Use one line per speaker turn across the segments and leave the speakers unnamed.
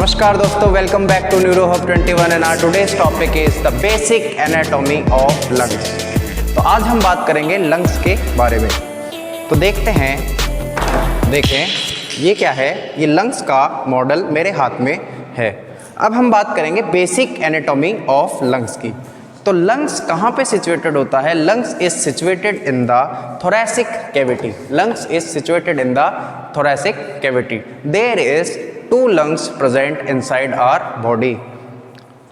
नमस्कार दोस्तों, welcome back to neuro hub 21 and our today's topic is the basic anatomy of lungs. तो आज हम बात करेंगे लंग्स के बारे में। तो देखते हैं, देखें ये क्या है। ये लंग्स का मॉडल मेरे हाथ में है। अब हम बात करेंगे बेसिक एनाटॉमी ऑफ लंग्स की। तो लंग्स कहाँ पे सिचुएटेड होता है? Lungs is situated in the thoracic cavity. Lungs is situated in the thoracic cavity. There is 2 lungs present inside our body।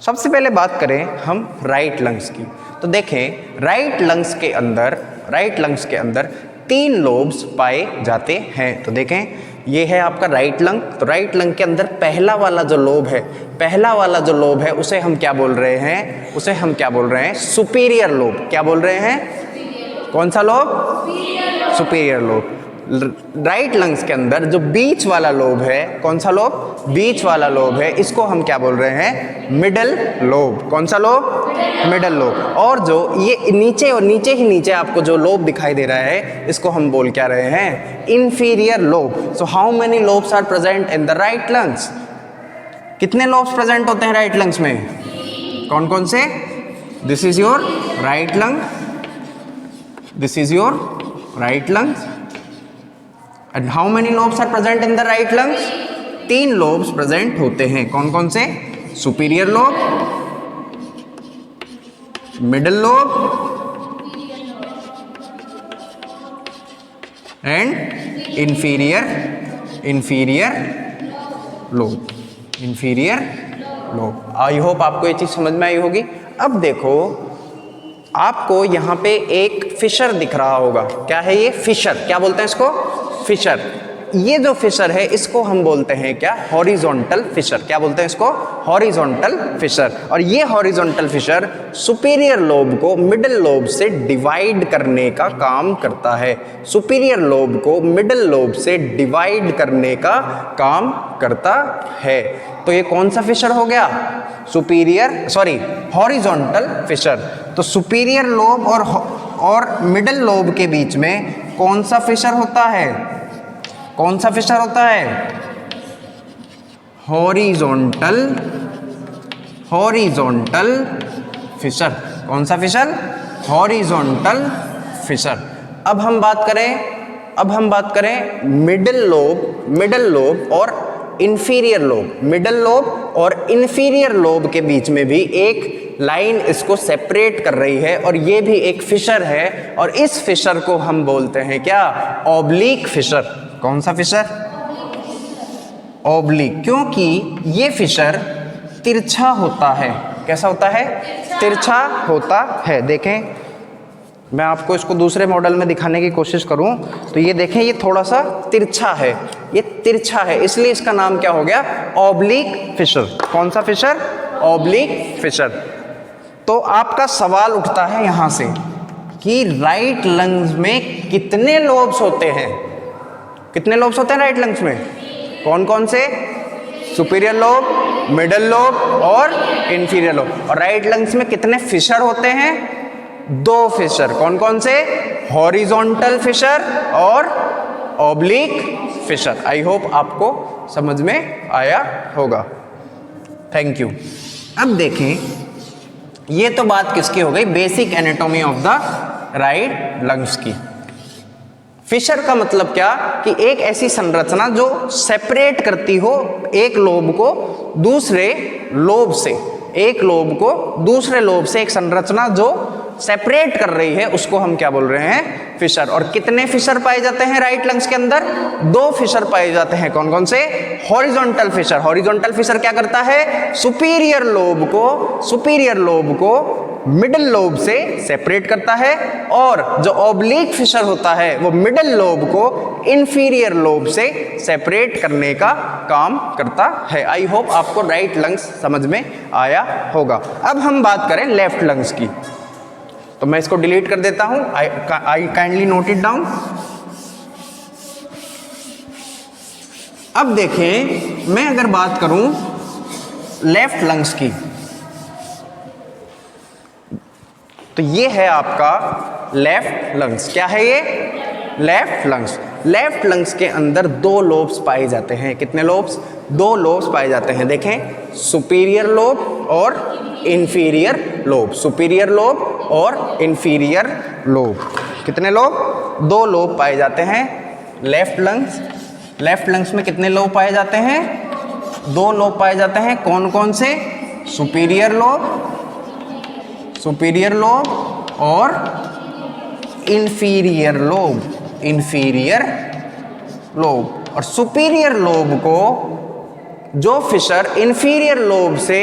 सबसे पहले बात करें हम राइट लंग्स की। तो देखें राइट लंग्स के अंदर 3 लोब्स पाए जाते हैं। तो देखें ये है आपका राइट लंग। तो राइट लंग के अंदर पहला वाला जो लोब है उसे हम क्या बोल रहे हैं? Superior lobe. क्या बोल रहे हैं? कौन सा lobe? Superior lobe. Right lungs के अंदर जो बीच वाला लोब है, कौन सा लोब? बीच वाला लोब है, इसको हम क्या बोल रहे हैं? Middle lobe. कौन सा लोब? Middle lobe. और जो ये नीचे और नीचे आपको जो लोब दिखाई दे रहा है, इसको हम बोल क्या रहे हैं? Inferior lobe. So how many lobes are present in the right lungs? कितने लोब्स प्रेजेंट होते हैं राइट लंग्स में? कौन कौन से? This is your right lung, this is your right lungs. And how many lobes are present in the right lungs? 3 lobes present होते हैं। कौन कौन से? Superior lobe, middle lobe and inferior lobe. I hope आपको ये चीज समझ में आई होगी। अब देखो, आपको यहाँ पे एक फिशर दिख रहा होगा। क्या है ये? फिशर। क्या बोलते हैं इसको? फिशर। ये जो फिशर है इसको हम बोलते हैं क्या? Horizontal fissure. क्या बोलते हैं इसको? Horizontal fissure. और ये हॉरिजॉन्टल फिशर सुपीरियर लोब को मिडिल लोब से डिवाइड करने का काम करता है। सुपीरियर लोब को मिडिल लोब से डिवाइड करने का काम करता है। तो ये कौन सा फिशर हो गया? Horizontal fissure. तो सुपीरियर लोब और मिडिल लोब के बीच में कौन सा फिशर होता है? कौन सा फिशर होता है? Horizontal fissure. कौन सा फिशर? Horizontal fissure. अब हम बात करें मिडिल लोब और इंफीरियर लोब। मिडिल लोब और इंफीरियर लोब के बीच में भी एक लाइन इसको सेपरेट कर रही है और ये भी एक फिशर है। और इस फिशर को हम बोलते हैं क्या? Oblique fissure. कौन सा फिशर? ऑब्लिक। क्योंकि ये फिशर तिरछा होता है। कैसा होता है? तिरछा होता है। देखें, मैं आपको इसको दूसरे मॉडल में दिखाने की कोशिश करूं तो ये देखें, ये थोड़ा सा तिरछा है। ये तिरछा है, इसलिए इसका नाम क्या हो गया? Oblique fissure. कौन सा फिशर? Oblique Fisher. तो आपका सवाल उठता है यहां से कि राइट लंग्स में कितने लोब्स होते हैं? कितने लोब्स होते हैं राइट लंग्स में? कौन कौन से? सुपीरियर लोब, मिडल लोब और इंफीरियर लोब। और राइट लंग्स में कितने फिशर होते हैं? 2 फिशर। कौन कौन से? हॉरिजॉन्टल फिशर और ऑब्लिक फिशर। आई होप आपको समझ में आया होगा। Thank you. अब देखें, ये तो बात किसकी हो गई? Basic anatomy of the right lungs की। फिशर का मतलब क्या? कि एक ऐसी संरचना जो सेपरेट करती हो एक लोब को दूसरे लोब से। एक लोब को दूसरे लोब से एक संरचना जो सेपरेट कर रही है, उसको हम क्या बोल रहे हैं? फिशर। और कितने फिशर पाए जाते हैं राइट लंग्स के अंदर? 2 फिशर पाए जाते हैं। कौन कौन से? Horizontal Fisher. हॉरिजॉन्टल फिशर क्या करता है? सुपीरियर लोब को मिडिल लोब से सेपरेट करता है। और जो ऑब्लिक फिशर होता है वो मिडिल लोब को इंफीरियर लोब से सेपरेट करने का काम करता है। आई होप आपको राइट लंग्स समझ में आया होगा। अब हम बात करें लेफ्ट लंग्स की। तो मैं इसको डिलीट कर देता हूं। आई काइंडली नोट इट डाउन। अब देखें, मैं अगर बात करूं लेफ्ट लंग्स की, तो ये है आपका लेफ्ट लंग्स। क्या है ये? Left lungs. लेफ्ट लंग्स के अंदर 2 लोब्स पाए जाते हैं। कितने लोब्स? 2 लोब्स पाए जाते हैं। देखें, सुपीरियर लोब और इंफीरियर लोब, सुपीरियर लोब और इंफीरियर लोब। कितने लोब? 2 लोब पाए जाते हैं लेफ्ट लंग्स। लेफ्ट लंग्स में कितने लोब पाए जाते हैं? 2 लोब पाए जाते हैं। कौन कौन से? सुपीरियर लोब, सुपीरियर लोब और इंफीरियर लोब, इंफीरियर लोब। और सुपीरियर लोब को जो फिशर इंफीरियर लोब से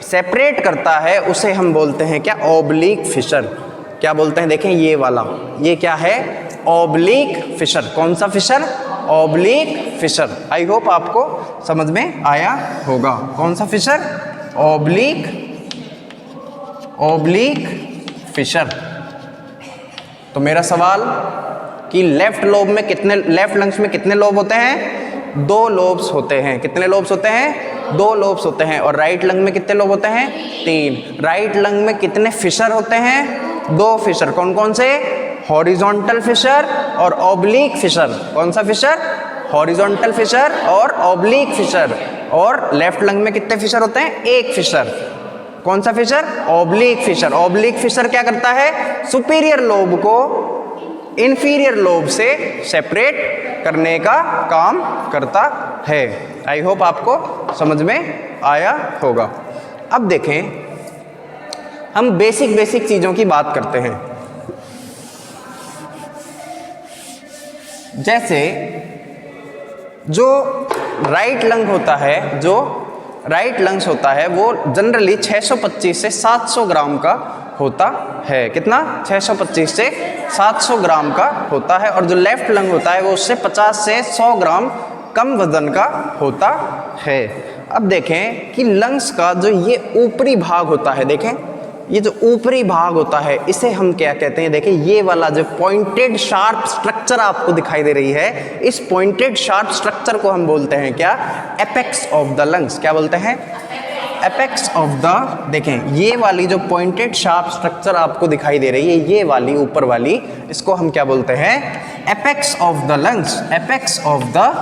सेपरेट करता है उसे हम बोलते हैं क्या? Oblique fissure. क्या बोलते हैं? देखें, ये वाला, ये क्या है? Oblique fissure. कौन सा fissure? Oblique fissure. I hope आपको समझ में आया होगा। कौन सा फिशर? Oblique, oblique Fisher. तो मेरा सवाल कि लेफ्ट लोब में कितने, लेफ्ट लंग्स में कितने लोब होते हैं? 2 लोब्स होते हैं। कितने लोब्स होते हैं? 2 लोब्स होते हैं। और राइट लंग में कितने लोब होते हैं? 3। राइट लंग में कितने फिशर होते हैं? 2 फिशर। कौन कौन से? हॉरिजॉन्टल फिशर और ऑब्लिक फिशर। कौन सा फिशर? हॉरिजॉन्टल फिशर और ऑब्लिक फिशर। और लेफ्ट लंग में कितने फिशर होते हैं? 1 फिशर। कौन सा fissure? Oblique fissure. Oblique fissure क्या करता है? सुपीरियर लोब को इंफीरियर लोब से सेपरेट करने का काम करता है। आई होप आपको समझ में आया होगा। अब देखें, हम बेसिक चीजों की बात करते हैं। जैसे जो राइट लंग होता है, जो राइट लंग्स होता है वो जनरली 625 से 700 ग्राम का होता है। कितना? 625 से 700 ग्राम का होता है। और जो लेफ्ट लंग होता है वो उससे 50 से 100 ग्राम कम वजन का होता है। अब देखें कि लंग्स का जो ये ऊपरी भाग होता है, देखें ये जो ऊपरी भाग होता है इसे हम क्या कहते हैं? देखें, ये वाला जो पॉइंटेड शार्प स्ट्रक्चर आपको दिखाई दे रही है, इस पॉइंटेड शार्प स्ट्रक्चर को हम बोलते हैं क्या? Apex of the lungs. क्या बोलते हैं? Apex of the. देखें, ये वाली जो पॉइंटेड शार्प स्ट्रक्चर आपको दिखाई दे रही है, ये वाली ऊपर वाली, इसको हम क्या बोलते हैं? Apex of the lungs. Apex of the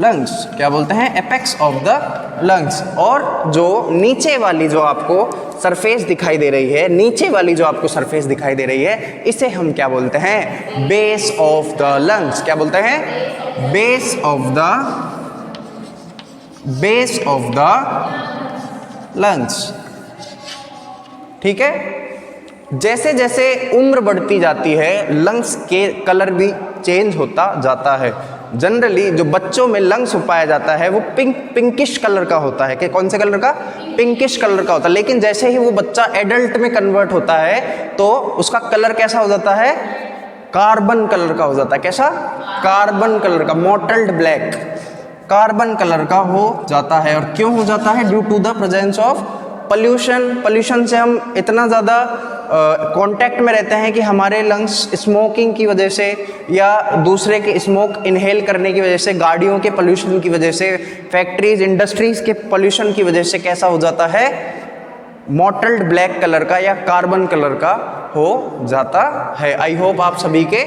lungs. क्या बोलते हैं? Apex of the lungs. और जो नीचे वाली जो आपको सरफेस दिखाई दे रही है, नीचे वाली जो आपको सरफेस दिखाई दे रही है, इसे हम क्या बोलते हैं? Base of the lungs. क्या बोलते हैं? Base of the, base of the lungs. ठीक है। जैसे जैसे उम्र बढ़ती जाती है लंग्स के कलर भी चेंज होता जाता है। जनरली जो बच्चों में लंग्स पाया जाता है वो पिंकिश कलर का होता है। कि कौन से कलर का? पिंकिश कलर का होता है। लेकिन जैसे ही वो बच्चा एडल्ट में कन्वर्ट होता है तो उसका कलर कैसा हो जाता है? कार्बन कलर का हो जाता है। कैसा? कार्बन कलर का, मोटल्ड ब्लैक, कार्बन कलर का हो जाता है। और क्यों हो जाता है? Due to the presence of pollution. Pollution से हम इतना ज़्यादा कांटेक्ट में रहते हैं कि हमारे लंग्स स्मोकिंग की वजह से या दूसरे के स्मोक इनहेल करने की वजह से, गाड़ियों के पॉल्यूशन की वजह से, फैक्ट्रीज इंडस्ट्रीज के पॉल्यूशन की वजह से कैसा हो जाता है? मोटल्ड ब्लैक कलर का या कार्बन कलर का हो जाता है। आई होप आप सभी के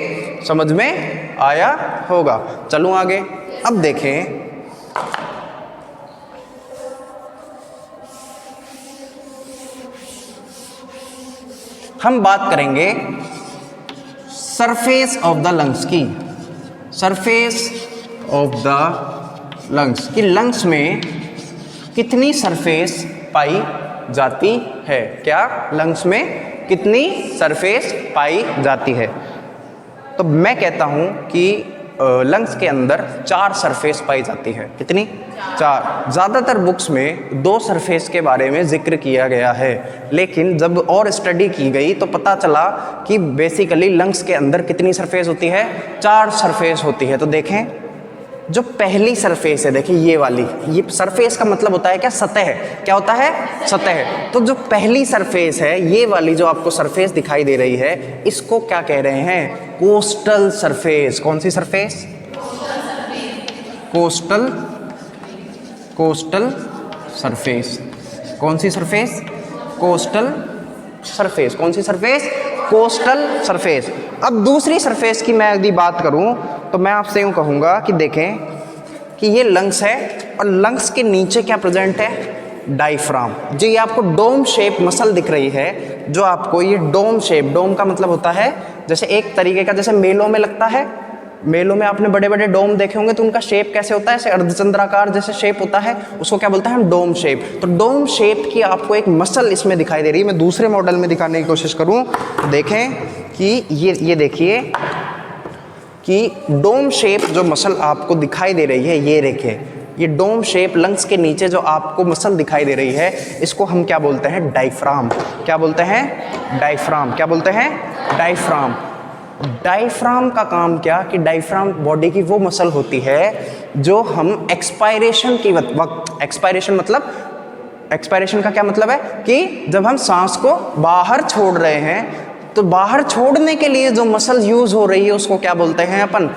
समझ में आया होगा। चलूँ आगे। अब देखें, हम बात करेंगे सरफेस ऑफ द लंग्स की। सरफेस ऑफ द लंग्स की, लंग्स में कितनी सरफेस पाई जाती है? क्या लंग्स में कितनी सरफेस पाई जाती है? तो मैं कहता हूं कि लंग्स के अंदर 4 सरफेस पाई जाती है। कितनी? 4। ज़्यादातर बुक्स में 2 सरफेस के बारे में जिक्र किया गया है, लेकिन जब और स्टडी की गई तो पता चला कि बेसिकली लंग्स के अंदर कितनी सरफेस होती है? 4 सरफेस होती है। तो देखें, जो पहली सरफेस है, देखिए ये वाली, ये सरफेस का मतलब होता है क्या? सतह। क्या होता है? सतह। तो जो पहली सरफेस है, ये वाली जो आपको सरफेस दिखाई दे रही है, इसको क्या कह रहे हैं? Coastal surface. कौन सी सरफेस? Coastal, coastal surface. कौन सी सरफेस? Coastal surface. कौन सी सरफेस? Coastal surface. अब दूसरी सरफेस की मैं यदि बात करूं तो मैं आपसे यूँ कहूँगा कि देखें कि ये लंग्स है और लंग्स के नीचे क्या प्रेजेंट है, डायफ्राम। जी ये आपको डोम शेप मसल दिख रही है, जो आपको ये डोम शेप, डोम का मतलब होता है जैसे एक तरीके का, जैसे मेलों में लगता है, मेलों में आपने बड़े बड़े डोम देखे होंगे तो उनका शेप कैसे होता है, ऐसे अर्धचंद्राकार जैसे शेप होता है, उसको क्या बोलते हैं, डोम शेप। तो डोम शेप की आपको एक मसल इसमें दिखाई दे रही है। मैं दूसरे मॉडल में दिखाने की कोशिश करूं तो देखें कि ये देखिए कि डोम शेप जो मसल आपको दिखाई दे रही है, ये देखिए ये डोम शेप लंग्स के नीचे जो आपको मसल दिखाई दे रही है, इसको हम क्या बोलते हैं, डायफ्राम। क्या बोलते हैं, डायफ्राम। क्या बोलते हैं, डायफ्राम। डायफ्राम का काम क्या कि डायफ्राम बॉडी की वो मसल होती है जो हम एक्सपायरेशन की वक्त, एक्सपायरेशन मतलब, एक्सपायरेशन का क्या मतलब है कि जब हम सांस को बाहर छोड़ रहे हैं तो बाहर छोड़ने के लिए जो मसल यूज हो रही है उसको क्या बोलते हैं अपन,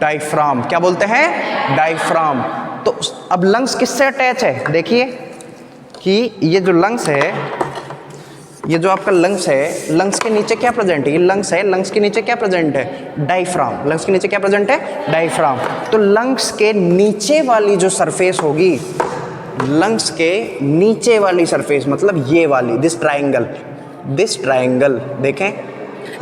डायफ्राम। क्या बोलते हैं, डायफ्राम। तो अब लंग्स किससे अटैच है, देखिए कि ये जो लंग्स है, ये जो आपका लंग्स है, लंग्स के नीचे क्या प्रेजेंट है, ये लंग्स है, लंग्स के नीचे क्या प्रेजेंट है, डायफ्राम। लंग्स के नीचे क्या प्रेजेंट है, डायफ्राम। तो लंग्स के नीचे वाली जो सरफेस होगी, लंग्स के नीचे वाली सरफेस मतलब ये वाली, दिस ट्रायंगल देखें,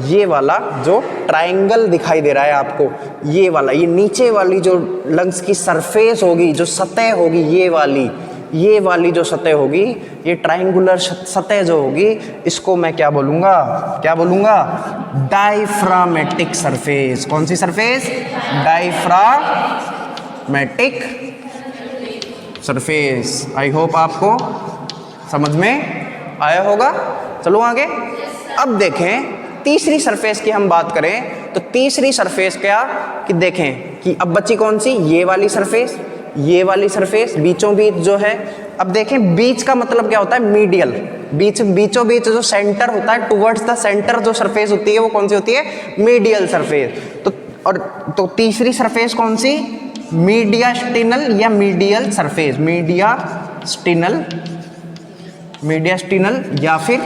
ये वाला जो ट्रायंगल दिखाई दे रहा है आपको, ये वाला, ये नीचे वाली जो लंग्स की सरफेस होगी, जो सतह होगी, ये वाली जो सतह होगी, ये ट्रायंगुलर सतह जो होगी, इसको मैं क्या बोलूँगा, डायफ्रामेटिक सरफेस। कौन सी surface, diaphragmatic surface. I hope आपको समझ में आया होगा। चलो आगे। अब देखें तीसरी सरफेस की हम बात करें तो तीसरी सरफेस क्या कि देखें कि अब बची कौन सी, ये वाली सरफेस, ये वाली सरफेस बीचों बीच जो है। अब देखें बीच का मतलब क्या होता है, मीडियल। बीचों बीच जो सेंटर होता है, टुवर्ड्स द सेंटर जो सरफेस होती है वो कौन सी होती है, मीडियल सरफेस। तो तीसरी सरफेस कौन सी, मीडियास्टिनल या मीडियल सरफेस, मीडियास्टिनल या फिर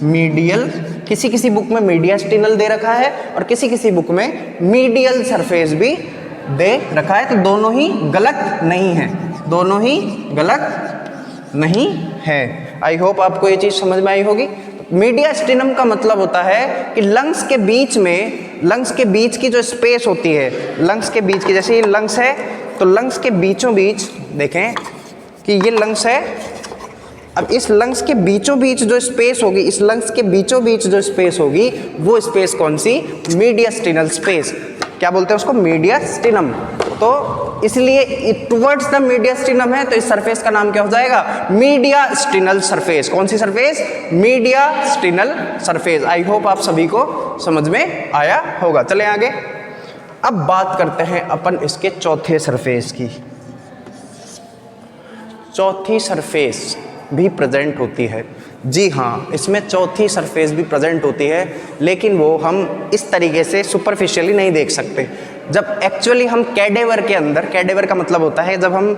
मीडियल। किसी बुक में मीडियास्टिनल दे रखा है और किसी बुक में मीडियल सरफेस भी दे रखा है। तो दोनों ही गलत नहीं है, दोनों ही गलत नहीं है। आई होप आपको ये चीज़ समझ में आई होगी। मीडियास्टिनम का मतलब होता है कि लंग्स के बीच में, लंग्स के बीच की जो स्पेस होती है, लंग्स के बीच की, जैसे ये लंग्स है तो लंग्स के बीचों बीच देखें कि ये लंग्स है। अब इस लंग्स के बीचों बीच जो स्पेस होगी, इस लंग्स के बीचों बीच जो स्पेस होगी वो स्पेस कौन सी, मीडियास्टिनल स्पेस। क्या बोलते हैं उसको, मीडियास्टिनम। तो इसलिए टुवर्ड्स द मीडियास्टिनम है तो इस सरफेस का नाम क्या हो जाएगा, मीडियास्टिनल सरफेस। कौन सी surface, mediastinal surface. I hope आप सभी को समझ में आया होगा। चलें आगे। अब बात करते हैं अपन इसके चौथे सरफेस की। चौथी सरफेस भी प्रेजेंट होती है। जी हाँ, इसमें चौथी सरफेस भी प्रेजेंट होती है, लेकिन वो हम इस तरीके से सुपरफिशियली नहीं देख सकते। जब एक्चुअली हम कैडेवर के अंदर, कैडेवर का मतलब होता है जब हम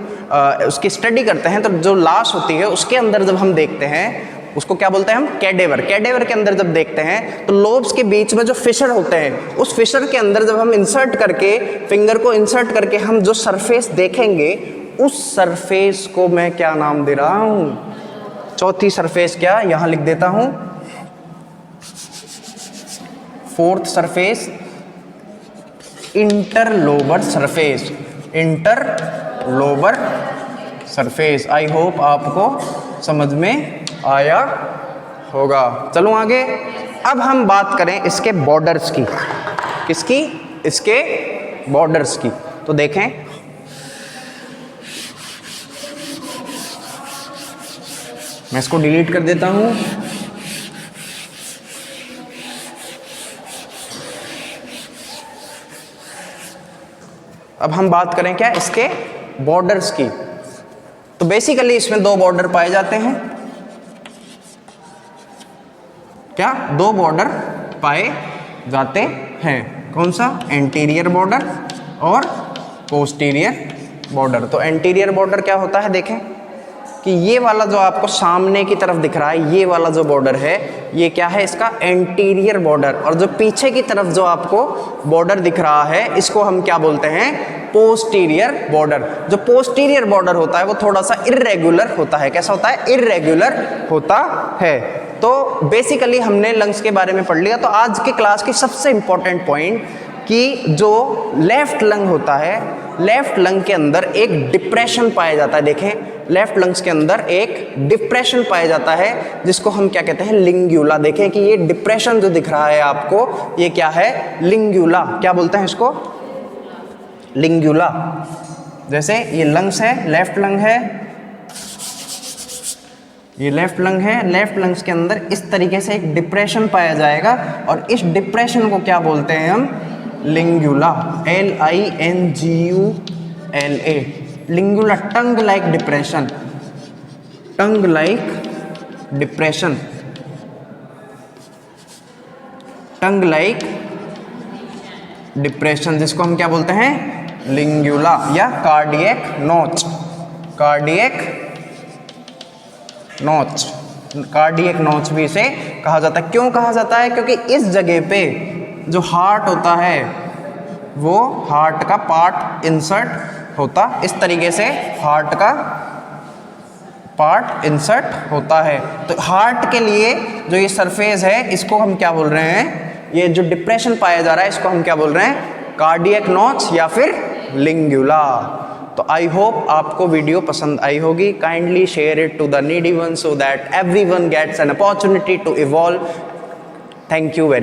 उसकी स्टडी करते हैं तो जो लाश होती है उसके अंदर जब हम देखते हैं उसको क्या बोलते हैं हम, कैडेवर। कैडेवर के अंदर जब देखते हैं तो लोब्स के बीच में जो फिशर होते हैं, उस फिशर के अंदर जब हम इंसर्ट करके, फिंगर को इंसर्ट करके हम जो सरफेस देखेंगे, उस सरफेस को मैं क्या नाम दे रहा हूँ, चौथी सरफेस क्या, यहां लिख देता हूं, fourth surface interlobar surface, interlobar surface. I hope आपको समझ में आया होगा। चलो आगे। अब हम बात करें इसके बॉर्डर्स की। किसकी, इसके बॉर्डर्स की। तो देखें मैं इसको डिलीट कर देता हूं। अब हम बात करें क्या, इसके बॉर्डर्स की। तो बेसिकली इसमें दो बॉर्डर पाए जाते हैं। क्या, दो बॉर्डर पाए जाते हैं। कौन सा, एंटीरियर बॉर्डर और पोस्टीरियर बॉर्डर। तो एंटीरियर बॉर्डर क्या होता है, देखें कि ये वाला जो आपको सामने की तरफ दिख रहा है, ये वाला जो बॉर्डर है, ये क्या है, इसका एंटीरियर बॉर्डर, और जो पीछे की तरफ जो आपको बॉर्डर दिख रहा है, इसको हम क्या बोलते हैं, पोस्टीरियर बॉर्डर। जो पोस्टीरियर बॉर्डर होता है वो थोड़ा सा इर्रेगुलर होता है। कैसा होता है, इर्रेगुलर होता है। तो बेसिकली हमने लंग्स के बारे में पढ़ लिया। तो आज की क्लास की सबसे इंपॉर्टेंट पॉइंट कि जो लेफ्ट लंग होता है, लेफ्ट लंग के अंदर एक डिप्रेशन पाया जाता है। देखें, लेफ्ट लंग्स के अंदर एक डिप्रेशन पाया जाता है जिसको हम क्या कहते हैं, लिंग्यूला। देखें कि ये डिप्रेशन जो दिख रहा है आपको, ये क्या है, लिंग्यूला। क्या बोलते हैं इसको, लिंग्यूला। जैसे ये लंग्स है, लेफ्ट लंग है, ये लेफ्ट लंग है, लेफ्ट लंग्स के अंदर इस तरीके से एक डिप्रेशन पाया जाएगा और इस डिप्रेशन को क्या बोलते हैं हम, lingula. LINGULA, lingula, tongue like depression, tongue like depression, tongue like depression, जिसको हम क्या बोलते हैं, लिंग्यूला या कार्डियक नोच, कार्डियक नोच, कार्डियक नोच भी इसे कहा जाता है। क्यों कहा जाता है, क्योंकि इस जगह पे जो हार्ट होता है वो हार्ट का पार्ट इंसर्ट होता, इस तरीके से हार्ट का पार्ट इंसर्ट होता है। तो हार्ट के लिए जो ये सरफेस है, इसको हम क्या बोल रहे हैं, ये जो डिप्रेशन पाया जा रहा है, इसको हम क्या बोल रहे हैं, कार्डियक नोच या फिर लिंग्यूला। तो आई होप आपको वीडियो पसंद आई होगी। Kindly share it to the needy one so that everyone gets an opportunity to evolve. Thank you very